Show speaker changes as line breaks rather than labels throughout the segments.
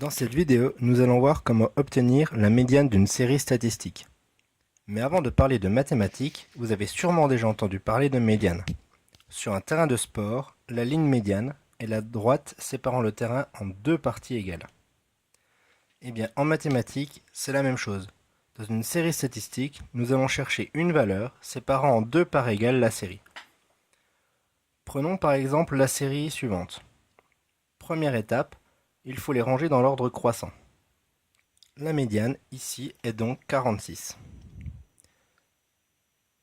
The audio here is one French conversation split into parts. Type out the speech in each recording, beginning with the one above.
Dans cette vidéo, nous allons voir comment obtenir la médiane d'une série statistique. Mais avant de parler de mathématiques, vous avez sûrement déjà entendu parler de médiane. Sur un terrain de sport, la ligne médiane est la droite séparant le terrain en deux parties égales. Eh bien, en mathématiques, c'est la même chose. Dans une série statistique, nous allons chercher une valeur séparant en deux parts égales la série. Prenons par exemple la série suivante. Première étape, il faut les ranger dans l'ordre croissant. La médiane, ici, est donc 46.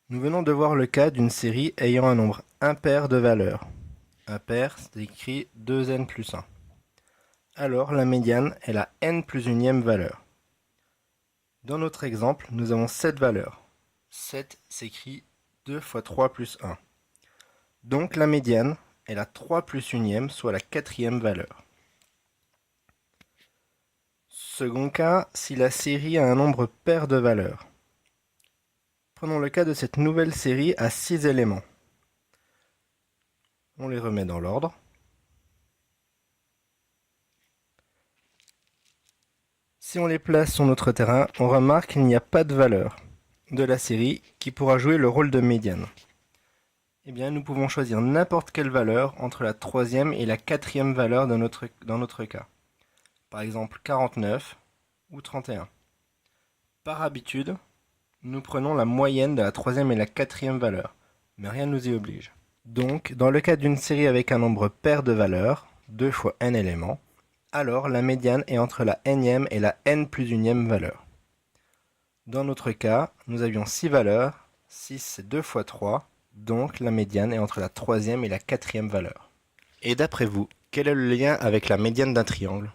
Nous venons de voir le cas d'une série ayant un nombre impair de valeurs. Impair, c'est écrit 2n plus 1. Alors, la médiane est la n plus unième valeur. Dans notre exemple, nous avons 7 valeurs. 7 s'écrit 2 fois 3 plus 1. Donc, la médiane est la 3 plus unième, soit la quatrième valeur. Second cas, si la série a un nombre pair de valeurs. Prenons le cas de cette nouvelle série à 6 éléments. On les remet dans l'ordre. Si on les place sur notre terrain, on remarque qu'il n'y a pas de valeur de la série qui pourra jouer le rôle de médiane. Eh bien, nous pouvons choisir n'importe quelle valeur entre la troisième et la quatrième valeur dans notre cas. Par exemple 49 ou 31. Par habitude, nous prenons la moyenne de la troisième et la quatrième valeur, mais rien ne nous y oblige. Donc, dans le cas d'une série avec un nombre pair de valeurs, 2 fois n éléments, alors la médiane est entre la nème et la n plus unième valeur. Dans notre cas, nous avions 6 valeurs, 6 c'est 2 fois 3, donc la médiane est entre la troisième et la quatrième valeur. Et d'après vous, quel est le lien avec la médiane d'un triangle ?